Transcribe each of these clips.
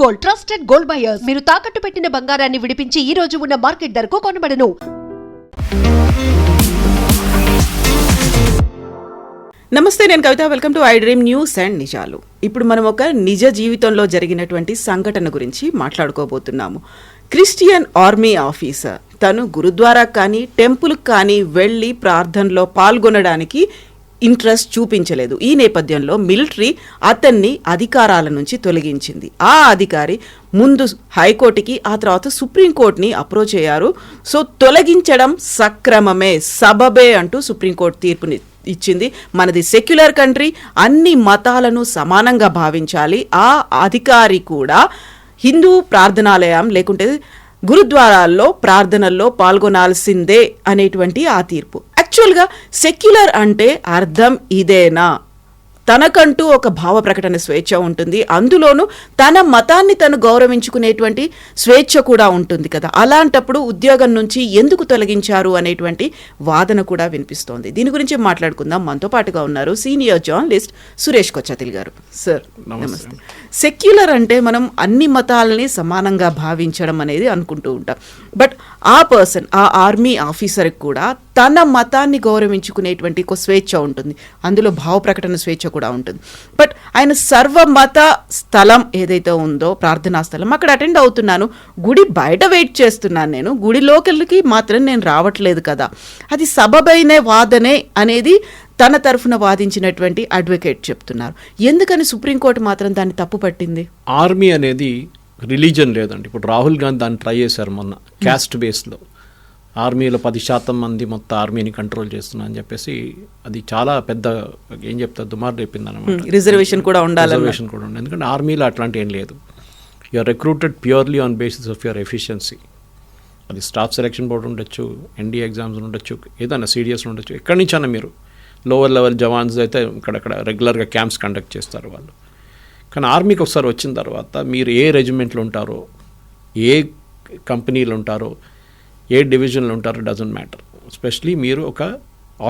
Gold, trusted gold buyers. మీరు తాకట్టు పెట్టిన బంగారాన్ని విడిపించి ఈ రోజు ఉన్న మార్కెట్ ధరకు కొనబడను. నమస్తే, నేను Kavitha. Welcome to I dream news and నిజాలు. ఇప్పుడు మనం ఒక నిజ జీవితంలో జరిగినటువంటి సంఘటన గురించి మాట్లాడుకోబోతున్నాము. క్రిస్టియన్ ఆర్మీ ఆఫీసర్ తను గురుద్వారా కానీ టెంపుల్కి కానీ వెళ్ళి ప్రార్థనలో పాల్గొనడానికి ఇంట్రెస్ట్ చూపించలేదు. ఈ నేపథ్యంలో మిలిటరీ అతన్ని అధికారాల నుంచి తొలగించింది. ఆ అధికారి ముందు హైకోర్టుకి, ఆ తర్వాత సుప్రీంకోర్టుని అప్రోచ్ అయ్యారు. సో తొలగించడం సక్రమమే, సబబే అంటూ సుప్రీంకోర్టు తీర్పుని ఇచ్చింది. మనది సెక్యులర్ కంట్రీ, అన్ని మతాలను సమానంగా భావించాలి. ఆ అధికారి కూడా హిందూ ప్రార్థనాలయం లేకుంటే గురుద్వారాల్లో ప్రార్థనల్లో పాల్గొనాల్సిందే అనేటువంటి ఆ తీర్పు. యాక్చువల్గా సెక్యులర్ అంటే అర్థం ఇదేనా? తనకంటూ ఒక భావ ప్రకటన స్వేచ్ఛ ఉంటుంది, అందులోనూ తన మతాన్ని తను గౌరవించుకునేటువంటి స్వేచ్ఛ కూడా ఉంటుంది కదా. అలాంటప్పుడు ఉద్యోగం నుంచి ఎందుకు తొలగించారు అనేటువంటి వాదన కూడా వినిపిస్తోంది. దీని గురించి మాట్లాడుకుందాం. మనతో పాటుగా ఉన్నారు సీనియర్ జర్నలిస్ట్ సురేష్ కొచ్చతిల్ గారు. సార్ నమస్తే. సెక్యులర్ అంటే మనం అన్ని మతాలని సమానంగా భావించడం అనేది అనుకుంటూ ఉంటాం. బట్ ఆ పర్సన్, ఆ ఆర్మీ ఆఫీసర్కి కూడా తన మతాన్ని గౌరవించుకునేటువంటి ఒక స్వేచ్ఛ ఉంటుంది, అందులో భావ ప్రకటన స్వేచ్ఛ కూడా ఉంటుంది. బట్ ఆయన సర్వమత స్థలం ఏదైతే ఉందో, ప్రార్థనా స్థలం, అక్కడ అటెండ్ అవుతున్నాను, గుడి బయట వెయిట్ చేస్తున్నాను, నేను గుడి లోకల్కి మాత్రం నేను రావట్లేదు కదా, అది సబబైన వాదనే అనేది తన తరఫున వాదించినటువంటి అడ్వకేట్ చెప్తున్నారు. ఎందుకని సుప్రీంకోర్టు మాత్రం దాన్ని తప్పు పట్టింది? ఆర్మీ అనేది రిలీజన్ లేదండి. ఇప్పుడు రాహుల్ గాంధీ దాన్ని ట్రై చేశారు మొన్న, క్యాస్ట్ బేస్లో. ఆర్మీలో 10% మంది మొత్తం ఆర్మీని కంట్రోల్ చేస్తున్నా అని చెప్పేసి అది చాలా పెద్ద ఏం చెప్తారు దుమారు రేపింది అనమాట. రిజర్వేషన్ కూడా ఉండాలి. రిజర్వేషన్ కూడా ఉండాలి. ఎందుకంటే ఆర్మీలో అట్లాంటి ఏం లేదు. You're recruited purely on basis of your efficiency. అది స్టాఫ్ సెలక్షన్ బోర్డు ఉండొచ్చు, ఎన్డీఏ ఎగ్జామ్స్ ఉండొచ్చు, ఏదైనా సీడిఎస్ ఉండొచ్చు, ఎక్కడి నుంచైనా మీరు లోవర్ లెవెల్ జవాన్స్ అయితే ఇక్కడక్కడ రెగ్యులర్గా క్యాంప్స్ కండక్ట్ చేస్తారు వాళ్ళు. కానీ ఆర్మీకి ఒకసారి వచ్చిన తర్వాత మీరు ఏ రెజిమెంట్లో ఉంటారో, ఏ కంపెనీలో ఉంటారో, ఏ డివిజన్లో ఉంటారో డజంట్ మ్యాటర్. ఎస్పెషలీ మీరు ఒక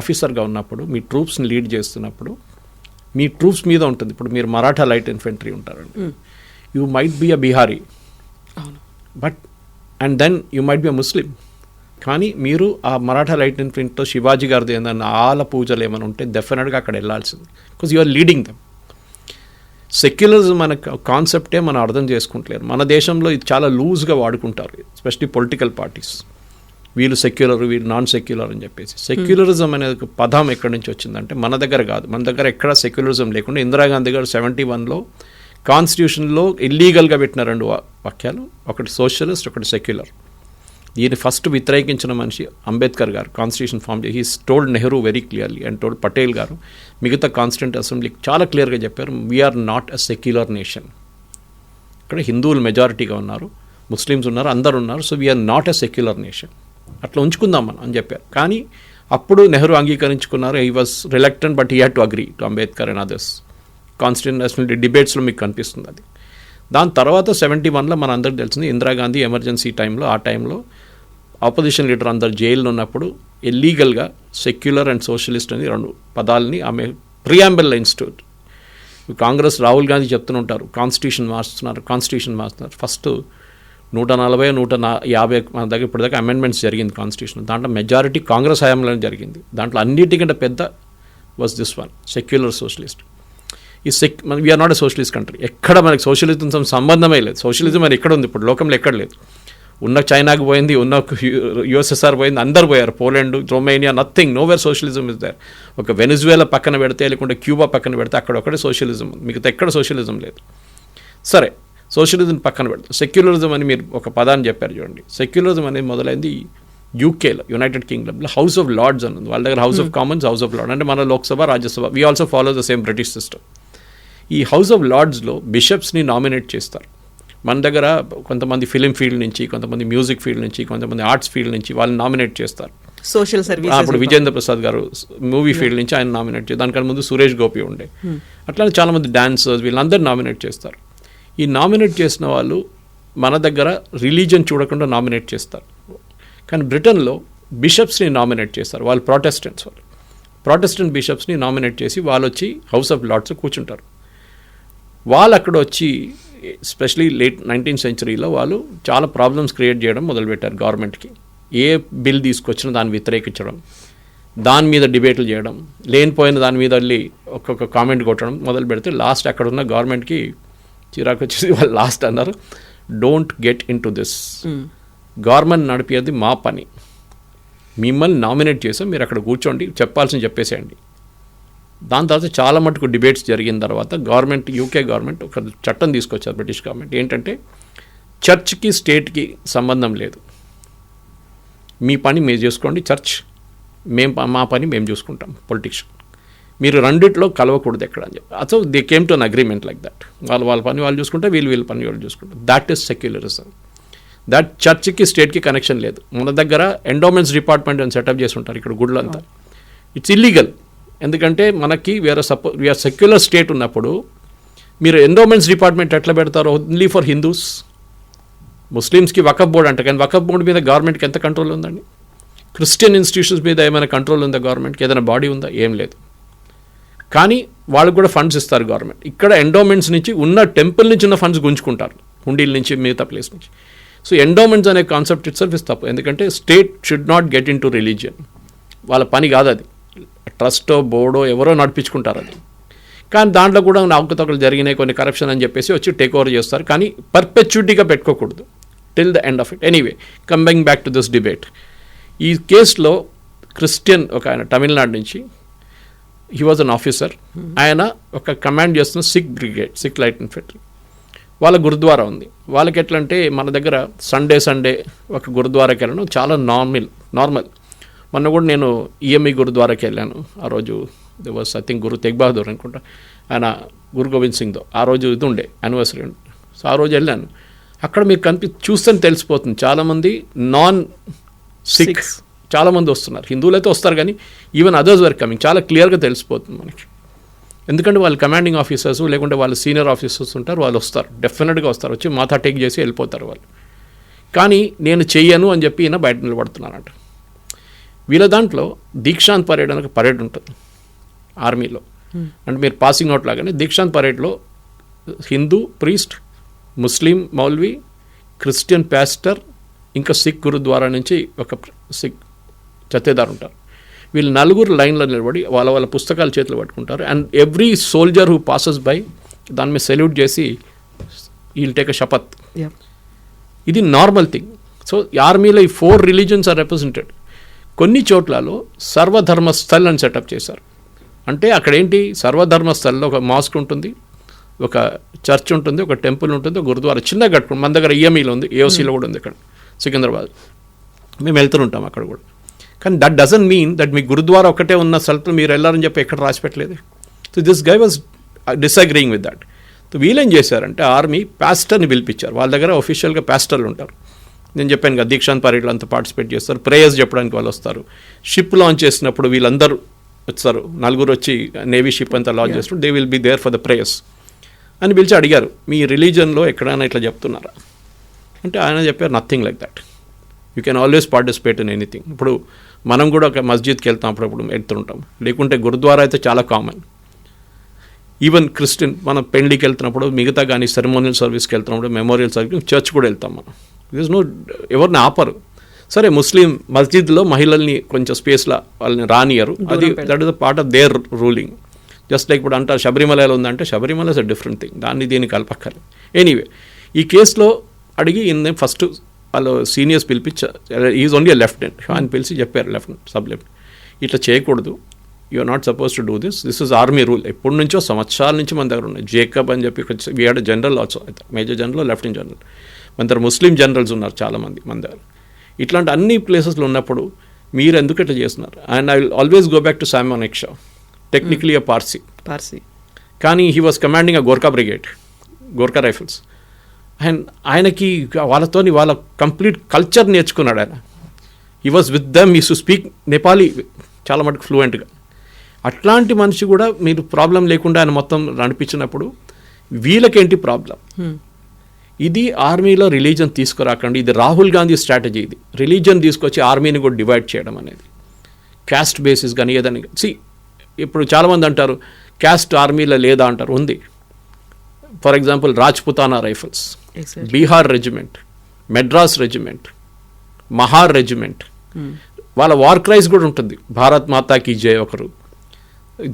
ఆఫీసర్గా ఉన్నప్పుడు, మీ ట్రూప్స్ని లీడ్ చేస్తున్నప్పుడు మీ ట్రూప్స్ మీద ఉంటుంది. ఇప్పుడు మీరు మరాఠా లైట్ ఇన్ఫెంట్రీ ఉంటారండి, you might be a Bihari, but and then you might be a Muslim. కానీ మీరు ఆ మరాఠా లైట్ ఇన్ఫెంట్రీతో శివాజీ గారిది ఏదైనా ఆల పూజలు ఏమైనా ఉంటే డెఫినెట్గా అక్కడ వెళ్ళాల్సింది, because you are leading them. Secularism అనే కాన్సెప్టే మనం అర్థం చేసుకుంటలేరు. మన దేశంలో ఇది చాలా లూజ్గా వాడుకుంటారు, ఎస్పెషలీ పొలిటికల్ పార్టీస్. వీళ్ళు సెక్యులర్, వీళ్ళు నాన్ సెక్యులర్ అని చెప్పేసి. సెక్యులరిజం అనేది పదం ఎక్కడి నుంచి వచ్చిందంటే మన దగ్గర కాదు. మన దగ్గర ఎక్కడ సెక్యులరిజం లేకుండా ఇందిరాగాంధీ గారు 71లో కాన్స్టిట్యూషన్లో ఇల్లీగల్గా పెట్టిన 2 వాక్యాలు, ఒకటి సోషలిస్ట్, ఒకటి సెక్యులర్. దీన్ని ఫస్ట్ వ్యతిరేకించిన మనిషి అంబేద్కర్ గారు. కాన్స్టిట్యూషన్ ఫామ్ చేసి he's told Nehru very clearly and told Patel గారు, మిగతా కాన్స్టిట్యూంట్ అసెంబ్లీకి చాలా క్లియర్గా చెప్పారు, we are not a secular nation. ఇక్కడ హిందువులు మెజారిటీగా ఉన్నారు, ముస్లిమ్స్ ఉన్నారు, అందరు ఉన్నారు. So we are not a secular nation, అట్లా ఉంచుకుందాం మనం అని చెప్పారు. కానీ అప్పుడు నెహ్రూ అంగీకరించుకున్నారు. He was reluctant but he had to agree to Ambedkar and others. Constituent assembly డిబేట్స్లో మీకు కనిపిస్తుంది అది. దాని తర్వాత 71లో మన అందరికి తెలిసింది, ఇందిరాగాంధీ ఎమర్జెన్సీ టైంలో, ఆ టైంలో ఆపోజిషన్ లీడర్ అందరు జైల్లో ఉన్నప్పుడు ఇల్లీగల్గా సెక్యులర్ అండ్ సోషలిస్ట్ అని 2 పదాలని ఆమె ప్రియాంబుల్ ఇన్స్టిట్యూట్. కాంగ్రెస్ రాహుల్ గాంధీ చెప్తుంటారు కాన్స్టిట్యూషన్ మార్చుతున్నారు. ఫస్ట్ 140, 150 మన దగ్గర ఇప్పటిదాకా అమెండ్మెంట్స్ జరిగింది కాన్స్టిట్యూషన్. దాంట్లో మెజారిటీ కాంగ్రెస్ హయాంలోనే జరిగింది. దాంట్లో అన్నిటికంటే పెద్ద was this one, secular socialist. ఈ we are not a socialist country. ఎక్కడ మనకి సోషలిజం సంబంధమే లేదు. సోషలిజం అని ఎక్కడ ఉంది ఇప్పుడు లోకంలో? ఎక్కడ లేదు. ఉన్న చైనాకు పోయింది, ఉన్న యుఎస్ఎస్ఆర్ పోయింది, అందరు పోయారు, Poland, Romania, nothing, nowhere socialism is there. ఒక వెనిజువేలా పక్కన పెడితే, లేకుంటే క్యూబా పక్కన పెడితే అక్కడ ఒకటే సోషలిజం, మిగతా ఎక్కడ సోషలిజం లేదు. సరే, సోషలిజం పక్కన పెడతాం. సెక్యులరిజం అని మీరు ఒక పదాన్ని చెప్పారు చూడండి. సెక్యులరిజం అనేది మొదలైంది యూకేలో, యునైటెడ్ కింగ్డమ్లో హౌస్ ఆఫ్ లార్డ్స్ అని ఉంది. వాళ్ళ దగ్గర house of Commons, house of lord అంటే మన Lok Sabha, Rajya Sabha. We also follow the same British system. ఈ హౌస్ ఆఫ్ లార్డ్స్లో బిషప్స్ని నామినేట్ చేస్తారు. మన దగ్గర కొంతమంది ఫిలిం ఫీల్డ్ నుంచి, కొంతమంది మ్యూజిక్ ఫీల్డ్ నుంచి, కొంతమంది ఆర్ట్స్ ఫీల్డ్ నుంచి వాళ్ళని నామినేట్ చేస్తారు. Social service. అప్పుడు విజేంద్ర ప్రసాద్ గారు మూవీ ఫీల్డ్ నుంచి ఆయన నామినేట్ చేస్తారు. దానికన్నా ముందు సురేష్ గోపి ఉండే. అట్లానే చాలామంది డాన్సర్స్ వీళ్ళందరూ నామినేట్ చేస్తారు. ఈ నామినేట్ చేసిన వాళ్ళు మన దగ్గర రిలీజన్ చూడకుండా నామినేట్ చేస్తారు. కానీ బ్రిటన్లో బిషప్స్ని నామినేట్ చేస్తారు. వాళ్ళు ప్రాటెస్టెంట్ బిషప్స్ని నామినేట్ చేసి వాళ్ళు వచ్చి హౌస్ ఆఫ్ లార్డ్స్ కూర్చుంటారు. వాళ్ళు అక్కడ వచ్చి ఎస్పెషలీ లేట్ 19th centuryలో వాళ్ళు చాలా ప్రాబ్లమ్స్ క్రియేట్ చేయడం మొదలుపెట్టారు గవర్నమెంట్కి. ఏ బిల్ తీసుకొచ్చినా దాన్ని వ్యతిరేకించడం, దాని మీద డిబేట్లు చేయడం, లేనిపోయిన దాని మీద వెళ్ళి ఒక్కొక్క కామెంట్ కొట్టడం మొదలు పెడితే లాస్ట్ అక్కడ ఉన్న గవర్నమెంట్కి చిరాకు వచ్చేసి వాళ్ళు లాస్ట్ అన్నారు, don't get into this. Government నడిపేది మా పని, మిమ్మల్ని నామినేట్ చేసాం, మీరు అక్కడ కూర్చోండి, చెప్పాల్సింది చెప్పేసేయండి. దాని తర్వాత చాలా మటుకు డిబేట్స్ జరిగిన తర్వాత గవర్నమెంట్, యూకే గవర్నమెంట్ ఒక చట్టం తీసుకొచ్చారు, బ్రిటిష్ గవర్నమెంట్. ఏంటంటే చర్చ్కి స్టేట్కి సంబంధం లేదు, మీ పని మీరు చేసుకోండి, చర్చ్ మా పని మేము చూసుకుంటాం, పొలిటిక్స్ మీరు రెండిట్లో కలవకూడదు ఎక్కడ అని చెప్పి. So they came to an agreement like that. వాళ్ళ పని వాళ్ళు చూసుకుంటే వీళ్ళ పని వాళ్ళు చూసుకుంటారు. That is secularism. దట్ చర్చ్కి స్టేట్కి కనెక్షన్ లేదు. మన దగ్గర ఎండోమెంట్స్ డిపార్ట్మెంట్ అని సెటప్ చేసి ఉంటారు ఇక్కడ గుళ్ళంతా. It's illegal. ఎందుకంటే మనకి వీఆర్ సెక్యులర్ స్టేట్ ఉన్నప్పుడు మీరు ఎండోమెంట్స్ డిపార్ట్మెంట్ ఎట్లా పెడతారు? Only for Hindus. ముస్లిమ్స్కి వకఫ్ బోర్డు అంట, కానీ వకఫ్ బోర్డు మీద గవర్నమెంట్కి ఎంత కంట్రోల్ ఉందండి? క్రిస్టియన్ ఇన్స్టిట్యూషన్స్ మీద ఏమైనా కంట్రోల్ ఉందా గవర్నమెంట్కి? ఏదైనా బాడీ ఉందా? ఏం లేదు. కానీ వాళ్ళకు కూడా ఫండ్స్ ఇస్తారు గవర్నమెంట్. ఇక్కడ ఎండోమెంట్స్ నుంచి ఉన్న టెంపుల్ నుంచి ఉన్న ఫండ్స్ గుంజుకుంటారు, హుండీల నుంచి, మిగతా ప్లేస్ నుంచి. సో ఎండోమెంట్స్ అనే కాన్సెప్ట్ ఇట్ సెల్ఫ్ ఇస్ తప్పు. ఎందుకంటే state should not get in to religion. వాళ్ళ పని కాదు అది. ట్రస్టో బోర్డో ఎవరో నడిపించుకుంటారు అది. కానీ దాంట్లో కూడా అవకతవకలు జరిగినాయి, కొన్ని కరప్షన్ అని చెప్పేసి వచ్చి టేక్ ఓవర్ చేస్తారు. కానీ పర్పెచ్యుటీగా పెట్టుకోకూడదు till the end of it. Anyway, coming back to this debate. ఈ కేసులో క్రిస్టియన్ ఒక ఆయన తమిళనాడు నుంచి, హీ వాజ్ అన్ ఆఫీసర్. ఆయన ఒక కమాండ్ చేస్తున్న Sikh brigade, Sikh light infantry. వాళ్ళ గురుద్వారా ఉంది. వాళ్ళకి ఎట్లా అంటే మన దగ్గర సండే ఒక గురుద్వారాకి వెళ్ళడం చాలా నార్మల్. మొన్న కూడా నేను ఈఎంఈ గురుద్వారాకి వెళ్ళాను. ఆ రోజు ది వాజ్ ఐ థింక్ గురు తెగ్ బహదూర్ అనుకుంటా, ఆయన గురు గోవింద్ సింగ్తో ఆ రోజు ఇది ఉండే యానివర్సరీ ఉండే. సో ఆ రోజు వెళ్ళాను. అక్కడ మీరు చూస్తే తెలిసిపోతుంది, చాలామంది నాన్ సిక్స్ చాలామంది వస్తున్నారు. హిందువులు అయితే వస్తారు, కానీ ఈవెన్ అదర్స్ వర్ కమింగ్. చాలా క్లియర్గా తెలిసిపోతుంది మనకి. ఎందుకంటే వాళ్ళు కమాండింగ్ ఆఫీసర్స్ లేకుంటే వాళ్ళు సీనియర్ ఆఫీసర్స్ ఉంటారు, వాళ్ళు వస్తారు, డెఫినెట్గా వస్తారు, వచ్చి మాథా టేక్ చేసి వెళ్ళిపోతారు వాళ్ళు. కానీ నేను చెయ్యను అని చెప్పి ఈయన బయట నిలబడుతున్నానంట. వీళ్ళ దాంట్లో దీక్షాంత్ పరేడ్ అని ఒక పరేడ్ ఉంటుంది ఆర్మీలో. అంటే మీరు పాసింగ్ అవుట్ లాగానే దీక్షాంత్ పరేడ్లో హిందూ ప్రీస్ట్, ముస్లిం మౌల్వీ, క్రిస్టియన్ పాస్టర్, ఇంకా సిక్ గురుద్వారా నుంచి ఒక సిక్ చత్తేదారు ఉంటారు. వీళ్ళు నలుగురు లైన్లో నిలబడి వాళ్ళ పుస్తకాలు చేతులు పట్టుకుంటారు. And every soldier who passes by దాని మీద సెల్యూట్ చేసి వీల్ టేక్ అ శపత్. ఇది నార్మల్ థింగ్. సో ఆర్మీలో ఈ 4 రిలీజన్స్ ఆర్ రిప్రజెంటెడ్. కొన్ని చోట్లలో సర్వధర్మస్థల్ అని సెటప్ చేశారు. అంటే అక్కడ ఏంటి, సర్వధర్మస్థల్లో ఒక మాస్క్ ఉంటుంది, ఒక చర్చ్ ఉంటుంది, ఒక టెంపుల్ ఉంటుంది, ఒక గురుద్వారా చిన్నగా కట్టుకుంటాం. మన దగ్గర ఈఎంఈలో ఉంది, ఏఓసీలో కూడా ఉంది ఇక్కడ సికింద్రాబాద్. మేము వెళ్తుంటాం అక్కడ కూడా. కానీ దట్ డజంట్ మీన్ దట్ మీ గురుద్వారా ఒకటే ఉన్న స్థలంలో మీరు వెళ్ళారని చెప్పి ఎక్కడ రాసి పెట్టలేదు. So this guy was disagreeing with that. So వీళ్ళేం చేశారంటే ఆర్మీ పాస్టర్ని పిలిపించారు. వాళ్ళ దగ్గర ఒఫీషియల్గా పాస్టర్లు ఉంటారు. నేను చెప్పాను కదా, దీక్షాంత్ పరేడ్లో అంతా పార్టిసిపేట్ చేస్తారు, ప్రేయర్స్ చెప్పడానికి వాళ్ళు వస్తారు. షిప్ లాంచ్ చేసినప్పుడు వీళ్ళందరూ వచ్చారు, 4 వచ్చి నేవీ షిప్ అంతా లాంచ్ చేస్తారు, they will be there for the prayers అని పిలిచి అడిగారు, మీ రిలీజన్లో ఎక్కడైనా ఇట్లా చెప్తున్నారా అంటే ఆయన చెప్పారు, nothing like that, you can always participate in anything. ఇప్పుడు మనం కూడా ఒక మస్జిద్కి వెళ్తాం, అప్పుడప్పుడు వెళ్తుంటాం, లేకుంటే గురుద్వారా అయితే చాలా కామన్. ఈవెన్ క్రిస్టియన్ మనం పెళ్లికి వెళ్తున్నప్పుడు, మిగతా కానీ సెరమోనియల్ సర్వీస్కి వెళ్తున్నప్పుడు, మెమోరియల్ సర్వీస్, చర్చ్ కూడా వెళ్తాం మనం. దిస్ నో, ఎవరిని ఆపరు. సరే, ముస్లిం మస్జిద్లో మహిళల్ని కొంచెం స్పేస్లో వాళ్ళని రానియరు, అది that is the part of their ruling. Just like ఇప్పుడు అంటారు శబరిమలలో ఉందంటే, Sabarimala is a different thing, దాన్ని దీన్ని కలపక్కర్లేదు. ఎనీవే, ఈ కేసులో అడిగి ఈయన ఫస్ట్ వాళ్ళు సీనియర్స్ పిలిపించారు, ఈజ్ ఓన్లీ లెఫ్టినెంట్ అని పిలిచి చెప్పారు, లెఫ్టినెంట్, సబ్ లెఫ్టినెంట్, ఇట్లా చేయకూడదు, you are not suppose to do this is army rule. ఎప్పటి నుంచో సంవత్సరాల నుంచి మన దగ్గర ఉన్నాయి. జేకబ్ అని చెప్పి we had general also, major general, lieutenant general, మన దగ్గర ముస్లిం జనరల్స్ ఉన్నారు చాలామంది మన దగ్గర. ఇట్లాంటి అన్ని ప్లేసెస్లో ఉన్నప్పుడు మీరు ఎందుకు ఇట్లా చేస్తున్నారు? And I will always go back to Sam Manekshaw, technically a Parsi, కానీ he was commanding a Gorkha brigade, Gorkha rifles. And ఆయనకి వాళ్ళ కంప్లీట్ కల్చర్ నేర్చుకున్నాడు ఆయన. He was with them, he to speak Nepali చాలా మటుకు ఫ్లూయెంట్గా. అట్లాంటి మనిషి కూడా మీరు ప్రాబ్లం లేకుండా ఆయన మొత్తం నడిపించినప్పుడు వీళ్ళకేంటి ప్రాబ్లం? ఇది ఆర్మీలో రిలీజన్ తీసుకురాకండి. ఇది రాహుల్ గాంధీ స్ట్రాటజీ. ఇది రిలీజన్ తీసుకొచ్చి ఆర్మీని కూడా డివైడ్ చేయడం అనేది, క్యాస్ట్ బేసిస్ కానీ ఏదని. ఇప్పుడు చాలామంది అంటారు క్యాస్ట్ ఆర్మీలో లేదా అంటారు, ఉంది. For example Rajputana rifles, Exactly. Bihar regiment, Madras regiment, Mahar regiment, వాళ్ళ వార్ క్రైస్ కూడా ఉంటుంది. భారత్ మాతాకి జై ఒకరు,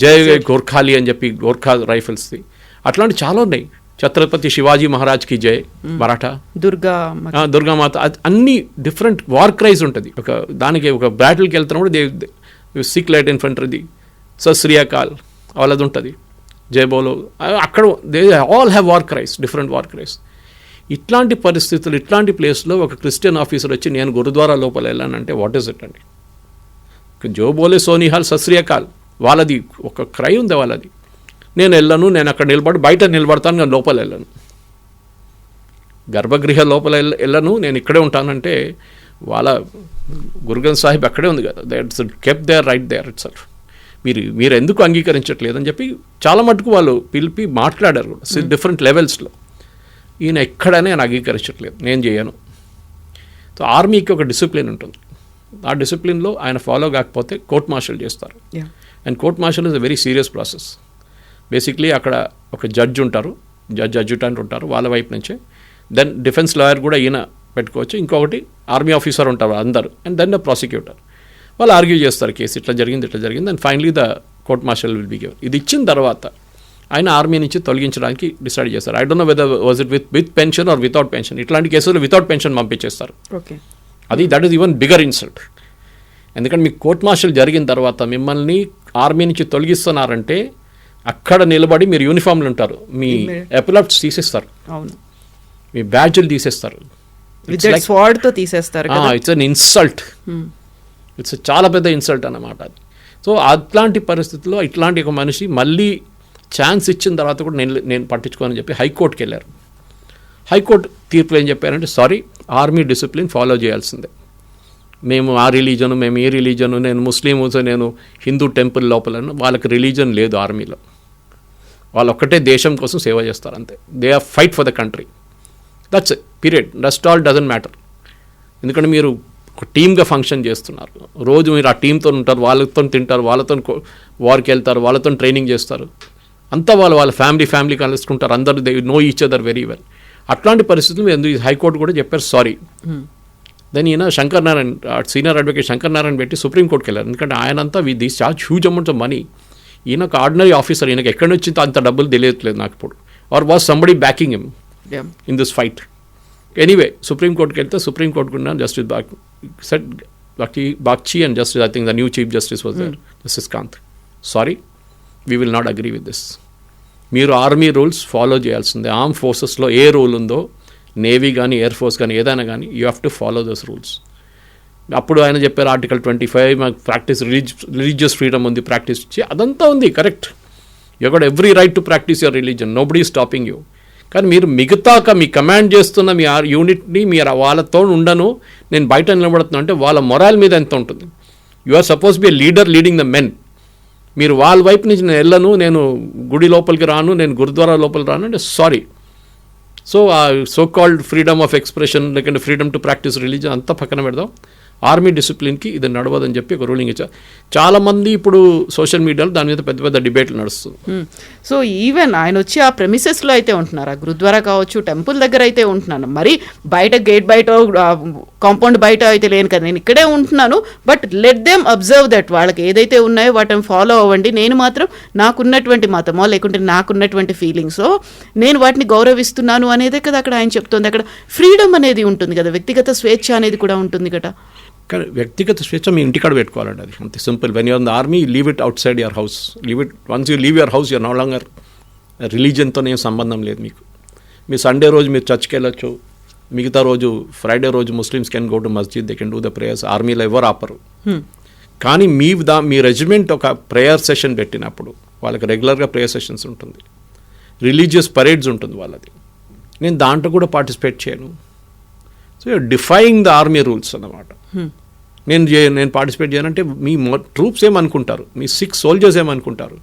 జై గోర్ఖాలి అని చెప్పి గోర్ఖా రైఫిల్స్ది. అట్లాంటి చాలా ఉన్నాయి. ఛత్రపతి శివాజీ మహారాజ్కి జై మరాఠా, దుర్గామాత, అన్ని డిఫరెంట్ వార్ క్రైస్ ఉంటుంది. దానికి ఒక బ్యాటిల్కి వెళ్తున్నప్పుడు సిక్ లైట్ ఇన్ఫంట్రీది, సశ్రీయకాల్ వాళ్ళది ఉంటుంది, జై బోలో, అక్కడ they all have war క్రైస్, different war క్రైస్. ఇట్లాంటి పరిస్థితులు, ఇట్లాంటి ప్లేస్లో ఒక క్రిస్టియన్ ఆఫీసర్ వచ్చి నేను గురుద్వారా లోపల వెళ్ళానంటే వాట్ ఈస్ ఇట్ అండి? జో బోలే సోనిహాల్ సశ్రీయకాల్ వాళ్ళది ఒక క్రై ఉంది వాళ్ళది. నేను వెళ్ళను, నేను అక్కడ బయట నిలబడతాను, నేను లోపల వెళ్ళను, గర్భగృహ లోపల వెళ్ళను, నేను ఇక్కడే ఉంటానంటే వాళ్ళ గురుగ్రంథ్ సాహిబ్ అక్కడే ఉంది కదా, that's kept there right there itself. మీరు ఎందుకు అంగీకరించట్లేదని చెప్పి చాలా మటుకు వాళ్ళు పిలిపి మాట్లాడారు కూడా డిఫరెంట్ లెవెల్స్లో. ఈయన ఎక్కడైనా ఆయన అంగీకరించట్లేదు, నేను చేయను. సో ఆర్మీకి ఒక డిసిప్లిన్ ఉంటుంది. ఆ డిసిప్లిన్లో ఆయన ఫాలో కాకపోతే కోర్ట్ మార్షల్ చేస్తారు. And court martial is a very serious process. Basically అక్కడ ఒక జడ్జ్ ఉంటారు, అడ్జుటెంట్ ఉంటారు వాళ్ళ వైపు నుంచే. దెన్ డిఫెన్స్ లాయర్ కూడా ఈయన పెట్టుకోవచ్చు. ఇంకొకటి ఆర్మీ ఆఫీసర్ ఉంటారు అందరు, అండ్ దెన్ ద ప్రాసిక్యూటర్. వాళ్ళు ఆర్గ్యూ చేస్తారు కేసు ఇట్లా జరిగింది and finally the court martial will be given. ఇది ఇచ్చిన తర్వాత ఆయన ఆర్మీ నుంచి తొలగించడానికి డిసైడ్ చేస్తారు. I don't know whether was it with pension or without pension. ఇట్లాంటి కేసులు వితౌట్ పెన్షన్ పంపించేస్తారు. అది that is even bigger insult. ఎందుకంటే మీకు కోర్ట్ మార్షల్ జరిగిన తర్వాత మిమ్మల్ని ఆర్మీ నుంచి తొలగిస్తున్నారంటే అక్కడ నిలబడి మీరు యూనిఫామ్లు ఉంటారు, మీ ఎపిలప్స్ తీసేస్తారు, మీ బ్యాడ్జ్లు తీసేస్తారు. ఇట్స్ అన్ ఇన్సల్ట్, ఇట్స్ చాలా పెద్ద ఇన్సల్ట్ అన్నమాట అది. సో అట్లాంటి పరిస్థితుల్లో ఇట్లాంటి ఒక మనిషి మళ్ళీ ఛాన్స్ ఇచ్చిన తర్వాత కూడా నేను పట్టించుకోనని చెప్పి హైకోర్టుకి వెళ్ళారు. హైకోర్టు తీర్పులు ఏం చెప్పారంటే సారీ, ఆర్మీ డిసిప్లిన్ ఫాలో చేయాల్సిందే. మేము ఆ రిలీజను, మేము ఈ రిలీజను, నేను ముస్లిమ్స్, నేను హిందూ టెంపుల్ లోపలను, వాళ్ళకి రిలీజన్ లేదు ఆర్మీలో. వాళ్ళు ఒక్కటే దేశం కోసం సేవ చేస్తారు అంతే. They are fight for the country, that's period. Rest all doesn't matter. ఎందుకంటే మీరు ఒక టీమ్గా ఫంక్షన్ చేస్తున్నారు, రోజు మీరు ఆ టీంతో ఉంటారు, వాళ్ళతో తింటారు, వాళ్ళతో వార్కి వెళ్తారు, వాళ్ళతో ట్రైనింగ్ చేస్తారు, అంతా వాళ్ళ ఫ్యామిలీ కలుసుకుంటారు, అందరూ they know each other very well. అట్లాంటి పరిస్థితులు ఎందుకు హైకోర్టు కూడా చెప్పారు సారీ. దెన్ ఈయన శంకర్ నారాయణ్, సీనియర్ అడ్వకేట్ శంకర్ నారాయణ్ పెట్టి సుప్రీంకోర్టుకి వెళ్ళారు. ఎందుకంటే ఆయనంతా this charge huge amounts of money. ఈయన ఒక ఆర్డినరీ ఆఫీసర్, ఈయనకి ఎక్కడి నుంచి అంత డబ్బులు తెలియట్లేదు నాకు ఇప్పుడు. Or was somebody backing him in this fight. Anyway సుప్రీంకోర్టుకి వెళ్తే సుప్రీంకోర్టుకు ఉన్న జస్టిస్ సెట్ Bagchi and justice, I think the new chief justice was there, justice Kant. Sorry, we will not agree with this. మీరు ఆర్మీ రూల్స్ ఫాలో చేయాల్సిందే. Arm ఫోర్సెస్లో ఏ rule ఉందో, నేవీ కానీ ఎయిర్ ఫోర్స్ కానీ ఏదైనా కానీ, you have to follow those rules. అప్పుడు ఆయన చెప్పారు ఆర్టికల్ 25 మాకు ప్రాక్టీస్ రిలీజియస్ ఫ్రీడమ్ ఉంది, ప్రాక్టీస్ అదంతా ఉంది, correct. You got every right to practice your religion, nobody stopping you. కానీ మీరు మిగతాక మీ కమాండ్ చేస్తున్న మీ యూనిట్ని మీరు వాళ్ళతో ఉండను, నేను బయట నిలబడుతున్నా అంటే వాళ్ళ మొరాల్ మీద ఎంత ఉంటుంది. You are suppose be a leader leading the men. మీరు వాళ్ళ వైపు నుంచి నేను వెళ్ళను, నేను గుడి లోపలికి రాను, నేను గురుద్వారా లోపలికి రాను అంటే సారీ. సో ఆ so called freedom of expression, లేకుంటే ఫ్రీడమ్ టు ప్రాక్టీస్ రిలీజన్ అంతా పక్కన పెడదాం. ఆర్మీ డిసిప్లిన్కి ఇది నడవదని చెప్పి ఒక రూలింగ్ ఇచ్చారు. చాలామంది ఇప్పుడు సోషల్ మీడియాలో దాని మీద పెద్ద పెద్ద డిబేట్లు నడుస్తుంది. సో ఈవెన్ ఆయన వచ్చి ఆ ప్రెమిసెస్లో అయితే ఉంటున్నారు, ఆ గురుద్వారా కావచ్చు, టెంపుల్ దగ్గర అయితే ఉంటున్నాను, మరి బయట గేట్ బయట కాంపౌండ్ బయట అయితే లేను కదా, నేను ఇక్కడే ఉంటున్నాను. But let them observe that, వాళ్ళకి ఏదైతే ఉన్నాయో వాటిని ఫాలో అవ్వండి. నేను మాత్రం నాకున్నటువంటి మతమో లేకుంటే నాకున్నటువంటి ఫీలింగ్స్ నేను వాటిని గౌరవిస్తున్నాను అనేదే కదా అక్కడ ఆయన చెప్తుంది. అక్కడ ఫ్రీడమ్ అనేది ఉంటుంది కదా, వ్యక్తిగత స్వేచ్ఛ అనేది కూడా ఉంటుంది కదా. కానీ వ్యక్తిగత స్వేచ్ఛ మీ ఇంటికాడ పెట్టుకోవాలండి, అది అంతే simple. When you're in the army, leave it outside your house, leave it. Once you leave your house, you're no longer, రిలీజన్తో ఏం సంబంధం లేదు మీకు. మీ సండే రోజు మీరు చర్చ్కి వెళ్ళొచ్చు, మిగతా రోజు ఫ్రైడే రోజు Muslims can go to masjid, they can do the prayers. ఆర్మీలో ఎవరు ఆపరు. కానీ మీ రెజిమెంట్ ఒక ప్రేయర్ సెషన్ పెట్టినప్పుడు వాళ్ళకి రెగ్యులర్గా ప్రేయర్ సెషన్స్ ఉంటుంది, రిలీజియస్ పరేడ్స్ ఉంటుంది వాళ్ళది. నేను దాంట్లో కూడా పార్టిసిపేట్ చేయను. So you're defying the army rules అన్నమాట. నేను పార్టిసిపేట్ చేయాలంటే మీ ట్రూప్స్ ఏమనుకుంటారు, మీ సిక్ సోల్జర్స్ ఏమనుకుంటారు,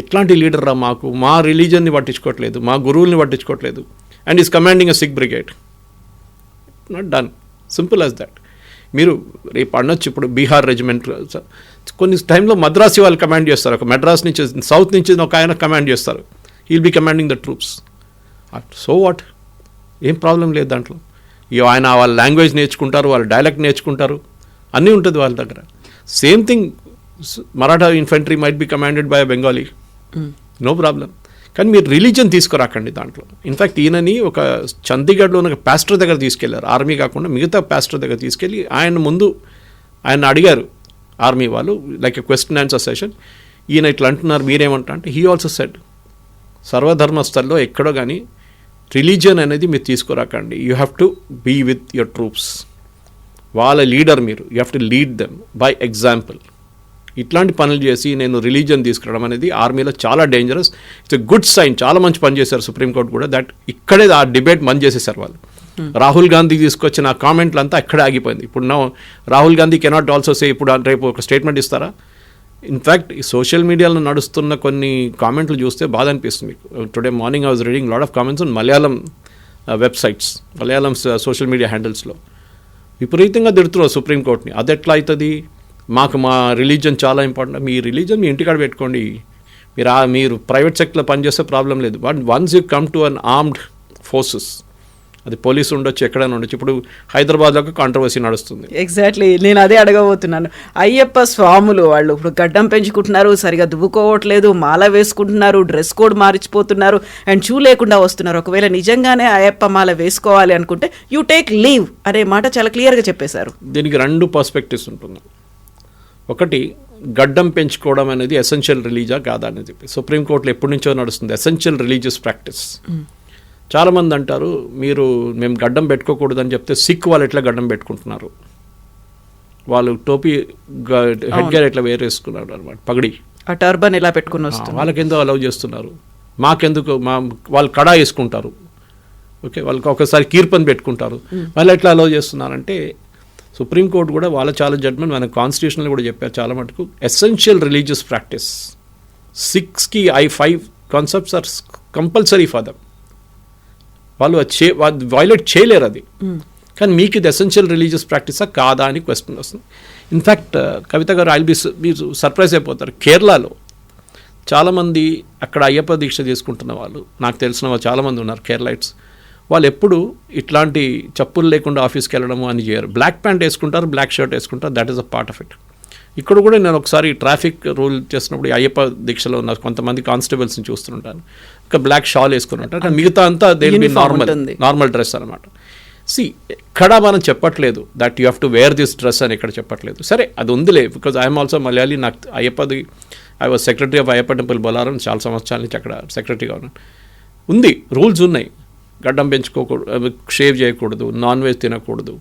ఎట్లాంటి లీడర్ రా మాకు, మా రిలీజన్ని పట్టించుకోవట్లేదు, మా గురువుల్ని పట్టించుకోవట్లేదు, and is commanding a Sikh brigade. Not done, simple as that. మీరు రేపు అనొచ్చు ఇప్పుడు బీహార్ రెజిమెంట్, కొన్ని టైంలో మద్రాసి వాళ్ళు కమాండ్ చేస్తారు, ఒక మెడ్రాస్ నుంచి సౌత్ నుంచి ఒక ఆయన కమాండ్ చేస్తారు, he'll be commanding the troops. So what, ఏం ప్రాబ్లం లేదు దాంట్లో. ఆయన వాళ్ళ లాంగ్వేజ్ నేర్చుకుంటారు, వాళ్ళ డైలెక్ట్ నేర్చుకుంటారు, అన్నీ ఉంటుంది వాళ్ళ దగ్గర. Same thing Maratha infantry might be commanded by Bengali, no problem. కానీ మీరు రిలీజన్ తీసుకురాకండి దాంట్లో. ఇన్ఫ్యాక్ట్ ఈయనని ఒక చండీగఢ్లో ఉన్న పాస్టర్ దగ్గర తీసుకెళ్లారు, ఆర్మీ కాకుండా మిగతా పాస్టర్ దగ్గర తీసుకెళ్ళి ఆయన అడిగారు ఆర్మీ వాళ్ళు, like a question answer session. ఈయన ఇట్లా అంటున్నారు, మీరేమంటారు అంటే హీ ఆల్సో సెడ్ సర్వధర్మస్థల్లో ఎక్కడో కానీ రిలీజియన్ అనేది మీరు తీసుకురాకండి. You have to be with your troops. వాళ్ళ లీడర్ మీరు, you have to lead them by example. ఇట్లాంటి పనులు చేసి నేను రిలీజియన్ తీసుకురావడం అనేది ఆర్మీలో చాలా dangerous. It's a good sign. చాలా మంచి పని చేశారు సుప్రీంకోర్టు కూడా, దట్ ఇక్కడే ఆ డిబేట్ బంద్ చేసేసారు వాళ్ళు. రాహుల్ గాంధీ తీసుకొచ్చిన ఆ కామెంట్లు అంతా అక్కడే ఆగిపోయింది. ఇప్పుడు Rahul Gandhi cannot also say, ఇప్పుడు రేపు ఒక స్టేట్మెంట్ ఇస్తారా? ఇన్ఫ్యాక్ట్ ఈ సోషల్ మీడియాలో నడుస్తున్న కొన్ని కామెంట్లు చూస్తే బాధ అనిపిస్తుంది మీకు. Today morning I was reading lot of comments on Malayalam websites, Malayalam social media హ్యాండిల్స్లో. విపరీతంగా తిడుతున్నారు సుప్రీంకోర్టుని. అది ఎట్లా అవుతుంది, మా రిలీజన్ చాలా ఇంపార్టెంట్. మీ రిలీజన్ మీ ఇంటికాడ పెట్టుకోండి, మీరు ప్రైవేట్ సెక్టర్లో పనిచేస్తే ప్రాబ్లం లేదు. But once you come to an armed forces, అది పోలీసు ఉండొచ్చు, ఎక్కడైనా ఉండొచ్చు. ఇప్పుడు హైదరాబాద్లో ఒక కాంట్రవర్సీ నడుస్తుంది. ఎగ్జాక్ట్లీ, నేను అదే అడగబోతున్నాను. అయ్యప్ప స్వాములు వాళ్ళు ఇప్పుడు గడ్డం పెంచుకుంటున్నారు, సరిగా దువ్వుకోవట్లేదు, మాల వేసుకుంటున్నారు, డ్రెస్ కోడ్ మార్చిపోతున్నారు, అండ్ షూ లేకుండా వస్తున్నారు. ఒకవేళ నిజంగానే అయ్యప్ప మాల వేసుకోవాలి అనుకుంటే యూ టేక్ లీవ్ అనే మాట చాలా క్లియర్గా చెప్పేశారు. దీనికి 2 పర్స్పెక్టివ్స్ ఉంటుంది. ఒకటి, గడ్డం పెంచుకోవడం అనేది ఎసెన్షియల్ రిలీజా కాదా అని చెప్పి సుప్రీంకోర్టులో ఎప్పటి నుంచో నడుస్తుంది. Essential religious practice. చాలామంది అంటారు మేము గడ్డం పెట్టుకోకూడదని చెప్తే సిక్ వాళ్ళు ఎట్లా గడ్డం పెట్టుకుంటున్నారు, వాళ్ళు టోపీ హెడ్ గేర్ ఎట్లా వేరేసుకున్నారు అనమాట, పగడి ఆ టర్బన్ ఎలా పెట్టుకుని వస్తుంది, వాళ్ళకెందుకు అలౌ చేస్తున్నారు, మాకెందుకు, వాళ్ళు కడా వేసుకుంటారు, ఓకే, వాళ్ళకి ఒకసారి కీర్పని పెట్టుకుంటారు, వాళ్ళు ఎట్లా అలౌ చేస్తున్నారంటే సుప్రీంకోర్టు కూడా వాళ్ళ చాలా జడ్జ్మెంట్ మన కాన్స్టిట్యూషన్లో కూడా చెప్పారు చాలా మటుకు. ఎసెన్షియల్ రిలీజియస్ ప్రాక్టీస్ 6కి 5 concepts are compulsory for them. వాళ్ళు వైలేట్ చేయలేరు అది. కానీ మీకు ఇది ఎసెన్షియల్ రిలీజియస్ ప్రాక్టీసా కాదా అని క్వశ్చన్ వస్తుంది. ఇన్ఫ్యాక్ట్ కవిత గారు మీరు సర్ప్రైజ్ అయిపోతారు. కేరళలో చాలామంది అక్కడ అయ్యప్ప దీక్ష చేసుకుంటున్న వాళ్ళు, నాకు తెలిసిన వాళ్ళు చాలామంది ఉన్నారు కేరళైట్స్. వాళ్ళు ఎప్పుడు ఇట్లాంటి చెప్పులు లేకుండా ఆఫీస్కి వెళ్ళడము అని చేయరు. బ్లాక్ ప్యాంట్ వేసుకుంటారు, బ్లాక్ షర్ట్ వేసుకుంటారు. That is a part of it. ఇక్కడ కూడా నేను ఒకసారి ట్రాఫిక్ రూల్ చేసినప్పుడు అయ్యప్ప దీక్షలో ఉన్న కొంతమంది కానిస్టేబుల్స్ని చూస్తుంటాను, ఒక బ్లాక్ షాల్ వేసుకుని ఉంటారు. కానీ మిగతా అంతా దేని నార్మల్ డ్రెస్ అనమాట. ఇక్కడ మనం చెప్పట్లేదు that you have to wear this dress అని ఇక్కడ చెప్పట్లేదు. సరే అది ఉందిలే, బికాజ్ ఐఎమ్ ఆల్సో మలయాళీ. నాకు అయ్యప్పది I was secretary of Ayyappa temple Bolarum, చాలా సంవత్సరాల నుంచి అక్కడ సెక్రటరీగా ఉన్నాను. ఉంది, రూల్స్ ఉన్నాయి. గడ్డం పెంచుకోకూడదు, షేవ్ చేయకూడదు, నాన్ వెజ్ తినకూడదు,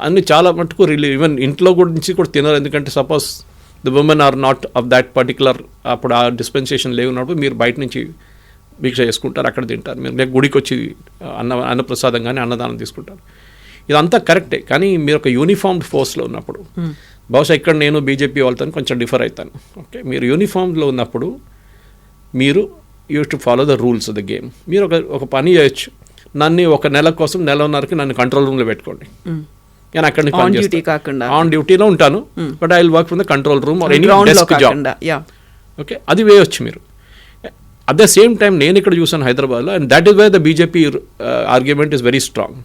అన్ని చాలా మటుకు ఈవెన్ ఇంట్లో నుంచి కూడా తినరు. ఎందుకంటే suppose the women are not of that particular, అప్పుడు ఆ డిస్పెన్సేషన్ లేవున్నప్పుడు మీరు బయట నుంచి భిక్ష చేసుకుంటారు, అక్కడ తింటారు. మీరు గుడికి వచ్చి అన్నప్రసాదం కానీ అన్నదానం తీసుకుంటారు. ఇదంతా కరెక్టే. కానీ మీరు ఒక యూనిఫామ్డ్ ఫోర్స్లో ఉన్నప్పుడు, బహుశా ఇక్కడ నేను బీజేపీ వాళ్ళతో కొంచెం డిఫర్ అవుతాను. ఓకే, మీరు యూనిఫామ్లో ఉన్నప్పుడు మీరు you to follow the rules of the game. మీరు ఒక పని చేయొచ్చు, నన్ను ఒక నెల కోసం 1.5 నన్ను కంట్రోల్ రూమ్లో పెట్టుకోండి, నేను అక్కడ ఆన్ డ్యూటీలో ఉంటాను, but I will work from the control room or any desk job. Okay, అది వేయొచ్చు మీరు. అట్ ద సేమ్ టైం నేను ఇక్కడ చూసాను హైదరాబాద్లో, and that is where the BJP argument is very strong.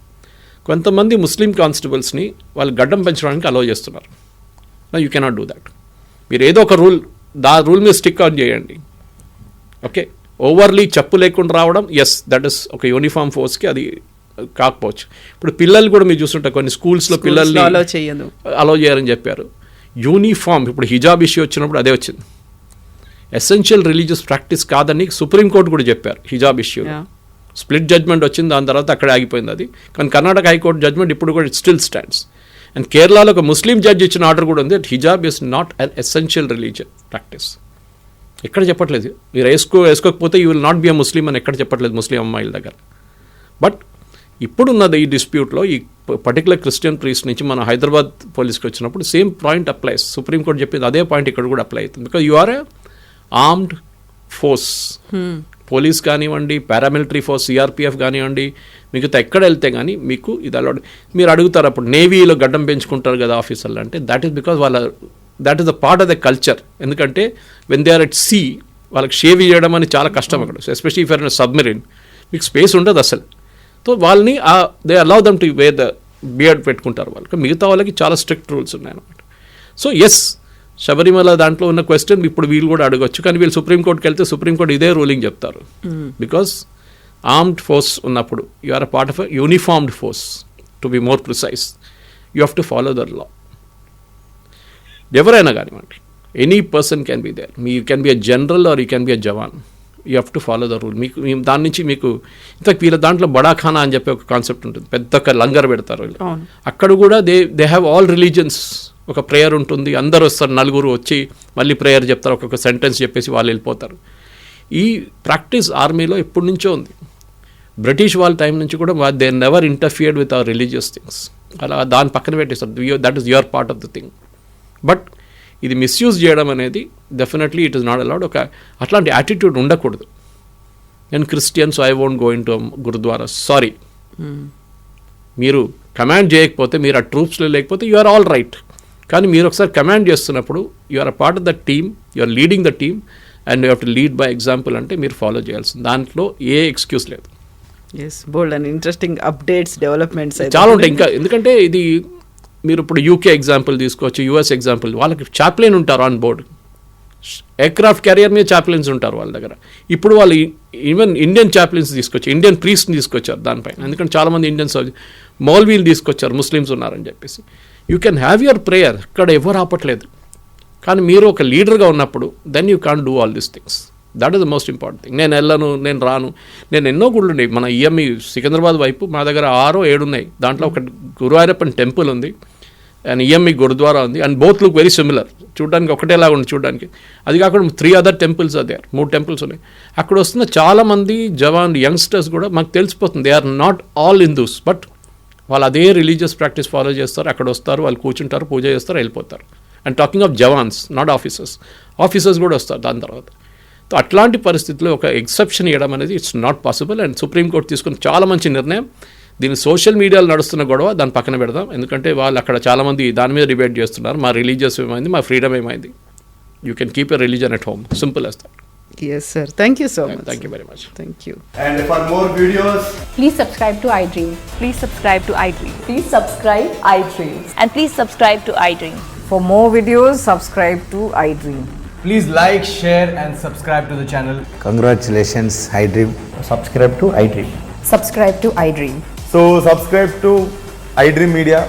కొంతమంది ముస్లిం కానిస్టేబుల్స్ని వాళ్ళు గడ్డం పెంచడానికి అలౌ చేస్తున్నారు. You cannot do that. మీరు ఏదో ఒక రూల్ మీద స్టిక్ ఆన్ చేయండి. ఓకే, ఓవర్లీ చెప్పు లేకుండా రావడం, ఎస్ దట్ ఇస్ ఒక యూనిఫామ్ ఫోర్స్కి అది కాకపోవచ్చు. ఇప్పుడు పిల్లలు కూడా మీరు చూస్తుంటారు కొన్ని స్కూల్స్లో పిల్లల్ని అలౌ చేయాలని చెప్పారు. యూనిఫామ్, ఇప్పుడు హిజాబ్ ఇష్యూ వచ్చినప్పుడు అదే వచ్చింది. ఎసెన్షియల్ రిలీజియస్ ప్రాక్టీస్ కాదని సుప్రీంకోర్టు కూడా చెప్పారు హిజాబ్ ఇష్యూ. స్ప్లిట్ జడ్జ్మెంట్ వచ్చింది, దాని తర్వాత అక్కడ ఆగిపోయింది అది. కానీ కర్ణాటక హైకోర్టు జడ్జ్మెంట్ ఇప్పుడు కూడా ఇట్ స్టిల్ స్టాండ్స్. అండ్ కేరళలో ఒక ముస్లిం జడ్జ్ ఇచ్చిన ఆర్డర్ కూడా ఉంది, హిజాబ్ is not an essential religion practice. ఎక్కడ చెప్పట్లేదు. మీరు వేసుకోకపోతే you will not be a Muslim అని ఎక్కడ చెప్పట్లేదు ముస్లిం అమ్మాయిల దగ్గర. బట్ ఇప్పుడున్నది ఈ డిస్ప్యూట్లో ఈ పర్టికులర్ క్రిస్టియన్ ప్రీస్ట్ నుంచి మన హైదరాబాద్ పోలీస్కి వచ్చినప్పుడు సేమ్ పాయింట్ అప్లైస్. సుప్రీంకోర్టు చెప్పింది అదే పాయింట్ ఇక్కడ కూడా అప్లై అవుతుంది. Because you are a armed force. Police కానివ్వండి, పారామిలిటరీ ఫోర్స్, సిఆర్పిఎఫ్ కానివ్వండి, మిగతా ఎక్కడ వెళ్తే కానీ మీకు ఇది అలవాటు. మీరు అడుగుతారు అప్పుడు నేవీలో గడ్డం పెంచుకుంటారు కదా ఆఫీసర్లు అంటే, that is because that is the part of the culture. ఎందుకంటే when they are at sea వాళ్ళకి షేవ్ చేయడం అని చాలా కష్టం అక్కడ, especially if are in submarine. మీకు స్పేస్ ఉండదు అసలు. సో వాళ్ళని they allow them to wear the beard పెట్టుకుంటారు వాళ్ళకి. మిగతా వాళ్ళకి చాలా స్ట్రిక్ట్ రూల్స్ ఉన్నాయన్నమాట. సో ఎస్, శబరిమల దాంట్లో ఉన్న క్వశ్చన్ ఇప్పుడు వీళ్ళు కూడా అడగొచ్చు, కానీ వీళ్ళు సుప్రీంకోర్టుకి వెళ్తే సుప్రీంకోర్టు ఇదే రూలింగ్ చెప్తారు. బికాస్ ఆర్మ్డ్ ఫోర్స్ ఉన్నప్పుడు you are a part of a uniformed force, to be more precise, you have to follow the law. ఎవరైనా కానివ్వండి, any person can be there. You can be a general or you can be a jawan. You have to follow the rule. మీకు దాని నుంచి మీకు ఇంతకు వీళ్ళ దాంట్లో బడాఖానా అని చెప్పి ఒక కాన్సెప్ట్ ఉంటుంది, పెద్ద లంగర్ పెడతారు వీళ్ళు. అక్కడ కూడా దే హ్యావ్ ఆల్ రిలీజన్స్. ఒక ప్రేయర్ ఉంటుంది, అందరు వస్తారు, నలుగురు వచ్చి మళ్ళీ ప్రేయర్ చెప్తారు, ఒక్కొక్క సెంటెన్స్ చెప్పేసి వాళ్ళు వెళ్ళిపోతారు. ఈ ప్రాక్టీస్ ఆర్మీలో ఎప్పటి నుంచో ఉంది. బ్రిటిష్ వాళ్ళ టైం నుంచి కూడా they never interfered with our religious things. అలా దాన్ని పక్కన పెట్టేస్తారు, that is your part of the thing. But ఇది మిస్యూజ్ చేయడం అనేది definitely it is not allowed. ఒక అట్లాంటి యాటిట్యూడ్ ఉండకూడదు. నేను Christians, I won't go in to gurdwara. Sorry, మీరు కమాండ్ చేయకపోతే, మీరు ఆ ట్రూప్స్లో లేకపోతే యు ఆర్ ఆల్ రైట్. కానీ మీరు ఒకసారి కమాండ్ చేస్తున్నప్పుడు you are a part of the team, you are leading the team and you have to lead by example. అంటే మీరు ఫాలో చేయాల్సింది, దాంట్లో ఏ ఎక్స్క్యూజ్ లేదు. Yes, bold and interesting updates, developments చాలా ఉంటాయి ఇంకా. ఎందుకంటే ఇది మీరు ఇప్పుడు యూకే ఎగ్జాంపుల్ తీసుకోవచ్చు, యూఎస్ ఎగ్జాంపుల్. వాళ్ళకి చాప్లైన్ ఉంటారు ఆన్ బోర్డ్, ఎయిర్క్రాఫ్ట్ క్యారియర్ మీద చాప్లైన్స్ ఉంటారు వాళ్ళ దగ్గర. ఇప్పుడు వాళ్ళు ఈవెన్ ఇండియన్ చాప్లైన్స్ తీసుకొచ్చారు, ఇండియన్ ప్రీస్ట్ని తీసుకొచ్చారు దానిపైన. ఎందుకంటే చాలామంది ఇండియన్స్ మౌల్వీలు తీసుకొచ్చారు, ముస్లిమ్స్ ఉన్నారని చెప్పేసి. You can have your prayer, ఇక్కడ ఎవరు ఆపట్లేదు. కానీ మీరు ఒక లీడర్గా ఉన్నప్పుడు then you can't do all these things. That is the most important thing. నేను వెళ్ళను, నేను రాను. నేను ఎన్నో గుళ్ళు ఉన్నాయి మన ఈఎంఈ సికింద్రాబాద్ వైపు, మా దగ్గర 6 or 7 ఉన్నాయి. దాంట్లో ఒక గురువాయూరప్పన్ టెంపుల్ ఉంది అండ్ ఈఎంఈ గురుద్వారా ఉంది. And both look very similar, చూడడానికి ఒకటేలాగా ఉంది చూడడానికి. అది కాకుండా 3 other temples are there, 3 temples ఉన్నాయి. అక్కడ వస్తున్న చాలామంది జవాన్ యంగ్స్టర్స్ కూడా మాకు తెలిసిపోతుంది, they are not all Hindus, but వాళ్ళు అదే రిలీజియస్ ప్రాక్టీస్ ఫాలో చేస్తారు. అక్కడ వస్తారు, వాళ్ళు కూర్చుంటారు, పూజ చేస్తారు, వెళ్ళిపోతారు. And talking of jawans, not officers కూడా వస్తారు దాని తర్వాత. సో అట్లాంటి పరిస్థితుల్లో ఒక ఎక్సెప్షన్ ఇవ్వడం అనేది it's not possible. And supreme court తీసుకున్న చాలా మంచి నిర్ణయం. దీన్ని సోషల్ మీడియాలో నడుస్తున్న గొడవ దాన్ని పక్కన పెడదాం, ఎందుకంటే వాళ్ళు అక్కడ చాలామంది దాని మీద డిబేట్ చేస్తున్నారు. మా రిలీజియస్ ఏమైంది, మా ఫ్రీడమ్ ఏమైంది. You can keep your religion at home, simple as that. Yes sir, thank you so much. Thank you very much. Thank you. And for more videos, Please subscribe to iDream. Please subscribe to iDream. Please subscribe iDream. And please subscribe to iDream. For more videos, subscribe to iDream. please like, share and subscribe to the channel. Congratulations, iDream. Subscribe to iDream. Subscribe to iDream. So subscribe to iDream Media.